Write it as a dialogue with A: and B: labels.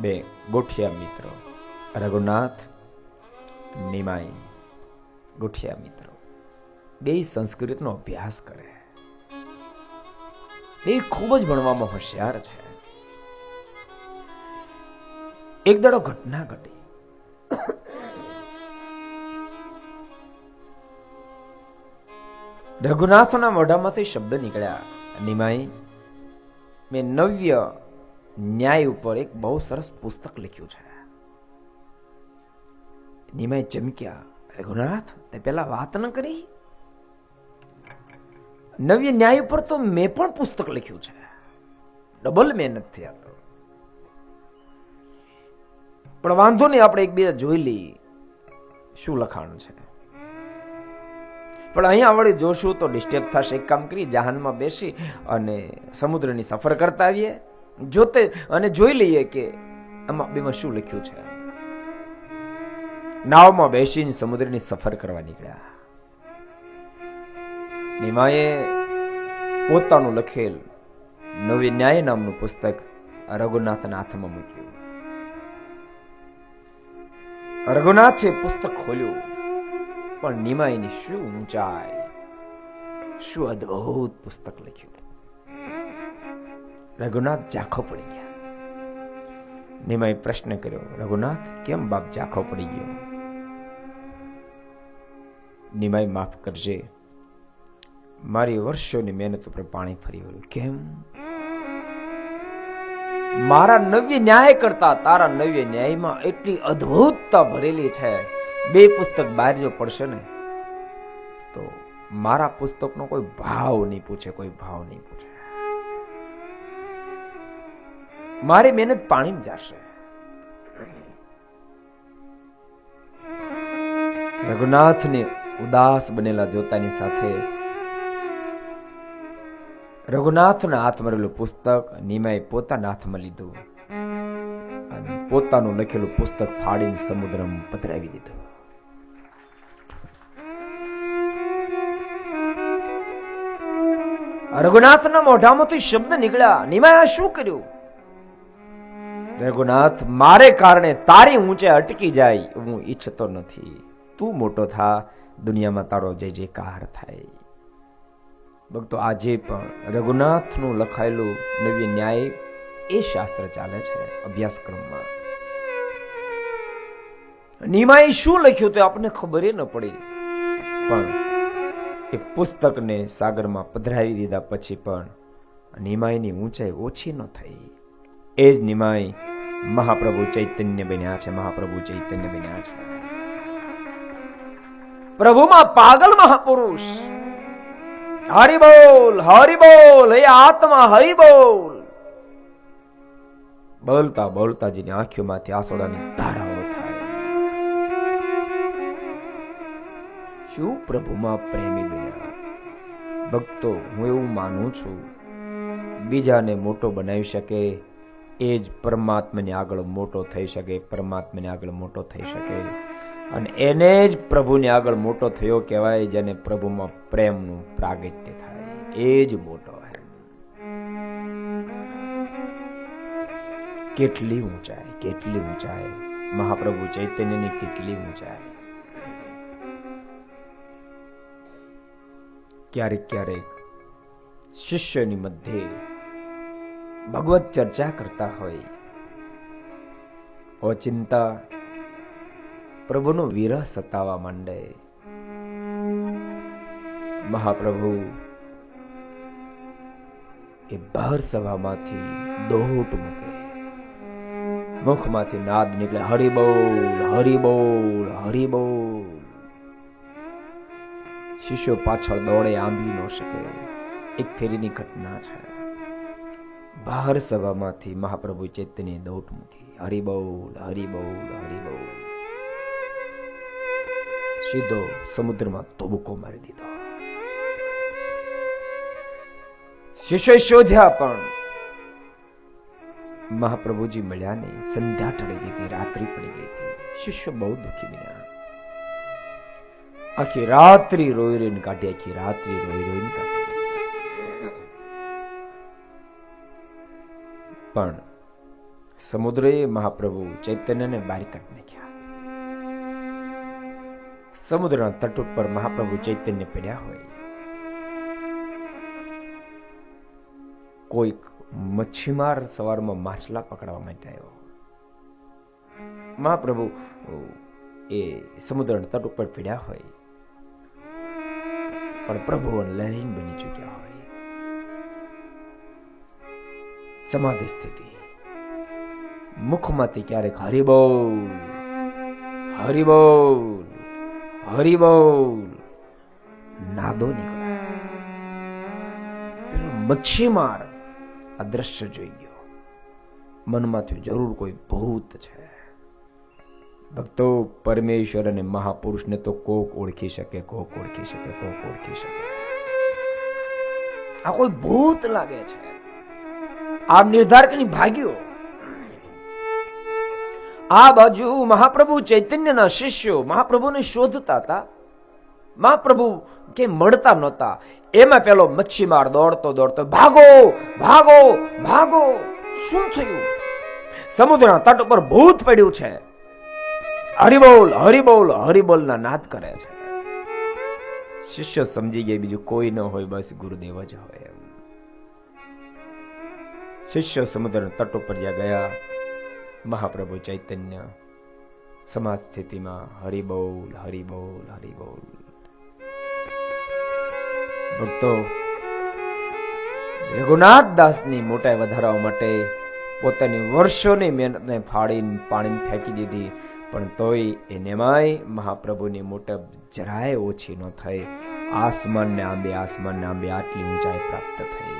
A: બે ગોઠિયા મિત્રો, રઘુનાથ નિમાઈ ગોઠિયા મિત્રો, બે સંસ્કૃતનો અભ્યાસ કરે, બે ખૂબ જ ભણવામાં હોશિયાર છે. એક દાડો ઘટના ઘટી. રઘુનાથના મોઢામાંથી શબ્દ નીકળ્યા, નિમાઈ, મેં નવ્ય ન્યાય ઉપર એક બહુ સરસ પુસ્તક લખ્યું છે. નિમાઈ ચમક્યા. રઘુનાથ, તે પેલા વાત ન કરી? નવ્ય ન્યાય ઉપર તો મેં પણ પુસ્તક લખ્યું છે. ડબલ મહેનત થઈ આ તો. પણ વાંધો નહીં, આપણે એકબીજા જોઈ લઈએ શું લખાણ છે. પણ અહીંયા વળી જોશું તો ડિસ્ટર્બ થશે. એક કામ કરી, જહાનમાં બેસી અને સમુદ્રની સફર કરતા આવીએ, જોતે અને જોઈ લઈએ કે આમાં બેમાં શું લખ્યું છે. નાવમાં બેસીને સમુદ્રની સફર કરવા નીકળ્યા. નિમાએ પોતાનું લખેલ નવી ન્યાય નામનું પુસ્તક રઘુનાથના હાથમાં મૂક્યું. રઘુનાથે પુસ્તક ખોલ્યું, પણ નિમાઈની શું ઊંચાઈ, શું અદ્ભુત પુસ્તક લખ્યું. રઘુનાથ ઝાંખો પડી ગયા. નિમાઈ પ્રશ્ન કર્યો, રઘુનાથ, કેમ બાપ ઝાંખો પડી ગયો? નિમાઈ, માફ કરજે, મારી વર્ષોની મહેનત ઉપર પાણી ફરી વળ્યું. કેમ? મારા નવ્ય ન્યાય કરતા તારા નવ્ય ન્યાયમાં એટલી અદ્ભુતતા ભરેલી છે. બે પુસ્તક બહાર જો પડશે ને તો મારા પુસ્તકનો કોઈ ભાવ નહીં પૂછે, કોઈ ભાવ નહીં પૂછે. મારી મહેનત પાણીમાં જશે. રઘુનાથને ઉદાસ બનેલા જોતાની સાથે રઘુનાથના હાથમાં રહેલું પુસ્તક નિમાએ પોતાના હાથમાં લીધું અને પોતાનું લખેલું પુસ્તક ફાડીને સમુદ્રમાં પધરાવી દીધું. રઘુનાથના મોઢામાંથી શબ્દ નીકળ્યા, નિમાએ આ શું કર્યું? રઘુનાથ, મારે કારણે તારી ઊંચે અટકી જાય હું ઈચ્છતો નથી. તું મોટો થા, દુનિયામાં તારો જય જયકાર થાય. ભક્તો, આજે પણ રઘુનાથનું લખાયેલું નવ્ય ન્યાય એ શાસ્ત્ર ચાલે છે અભ્યાસક્રમમાં. નિમાએ શું લખ્યું તે આપણને ખબર ન પડી, પણ એ પુસ્તકને સાગરમાં પધરાવી દીધા પછી પણ નિમાઈની ઊંચાઈ ઓછી ન થઈ. એ જ નિમાઈ મહાપ્રભુ ચૈતન્ય બન્યા છે. મહાપ્રભુ ચૈતન્ય બન્યા છે. પ્રભુમાં પાગલ મહાપુરુષ. હરિ બોલ, હરિ બોલ, હે આત્મા હરિ બોલ. બોલતા બોલતા જેની આંખોમાંથી આંસુડાની ધારાઓ થાય. શું પ્રભુમાં પ્રેમી બન્યા. ભક્તો, હું એવું માનું છું, બીજાને મોટો બનાવી શકે એ જ પરમાત્માની આગળ મોટો થઈ શકે. પરમાત્માની આગળ મોટો થઈ શકે અને એને જ પ્રભુની આગળ મોટો થયો કહેવાય, જેને પ્રભુમાં પ્રેમનું પ્રાગટ્ય થાય. એ જ મોટો હે. કેટલી ઊંચાઈ, કેટલી ઊંચાઈ. મહાપ્રભુ ચૈતન્યની કેટલી ઊંચાઈ. ક્યારેક ક્યારેક શિષ્યની મધ્યે ભગવત ચર્ચા કરતા હોય, ઓચિંતા પ્રભુનો વિરહ સતાવા માંડે. મહાપ્રભુ એ બહાર સભામાંથી દોટ મૂકે, મુખમાંથી નાદ નીકળે, હરિ બોલ, હરિ બોલ, હરિ બોલ. શિષ્યો પાછળ દોડે, આંબી ન શકે. એક ફેરીની ઘટના છે. બહાર સભામાંથી મહાપ્રભુ ચૈતન્ય દોટ મૂકી, હરિ બોલ, હરિ બોલ, હરિ બોલ. સીધો સમુદ્રમાં તોબકો મારી દીધો. શિષ્ય શોધ્યા પણ મહાપ્રભુજી મળ્યા નહીં. સંધ્યા ટળી ગઈ હતી, રાત્રિ પડી ગઈ હતી. શિષ્ય બહુ દુઃખી બન્યા. આખી રાત્રિ રોઈ રોઈને કાઢી, આખી રાત્રિ રોઈ રોઈને કાઢી. પણ સમુદ્રે મહાપ્રભુ ચૈતન્યને બહાર કાઢી નાખ્યા. સમુદ્રના તટ ઉપર મહાપ્રભુ ચૈતન્ય પડ્યા હોય. કોઈક મચ્છીમાર સવારમાં માછલા પકડવા માટે આવ્યો. મહાપ્રભુ એ સમુદ્રના તટ ઉપર પડ્યા હોય, પણ પ્રભુ લહેરીન બની ચૂક્યા હોય. સમાધિ સ્થિતિ. મુખમાંથી ક્યારેક હરિબોલ હરિબોલ હરિબોલ નાદો નીકળ્યા. પેલો મચ્છીમાર આ દ્રશ્ય જોઈ ગયો. મનમાં થયું જરૂર કોઈ ભૂત છે. ભક્તો, પરમેશ્વર અને મહાપુરુષને તો કોક ઓળખી શકે, કોક ઓળખી શકે, કોક ઓળખી શકે. આ કોઈ ભૂત લાગે છે. આ નિર્ધાર કરી ભાગ્યો. આ બાજુ મહાપ્રભુ ચૈતન્યના શિષ્યો મહાપ્રભુને શોધતા હતા. મહાપ્રભુ કે મળતા નહોતા. એમાં પેલો મચ્છીમાર દોડતો દોડતો, ભાગો ભાગો ભાગો. શું થયું? સમુદ્રના તટ ઉપર ભૂત પડ્યું છે. હરિબોલ હરિબોલ હરિબોલના નાદ કરે છે. શિષ્ય સમજી ગયા બીજું કોઈ ન હોય, બસ ગુરુદેવ જ હોય. શિષ્ય સમુદ્રના તટ ઉપર જ્યાં ગયા, મહાપ્રભુ ચૈતન્ય સમાજ સ્થિતિમાં હરિબોલ હરિબોલ હરિબોલ. ભક્તો, રઘુનાથ દાસની મોટાઈ વધારવા માટે પોતાની વર્ષોની મહેનતને ફાડીને પાણીને ફેંકી દીધી, પણ તોય એનેમાંય મહાપ્રભુની મોટપ જરાય ઓછી ન થઈ. આસમાનને આંબે આટલી ઊંચાઈ પ્રાપ્ત થઈ.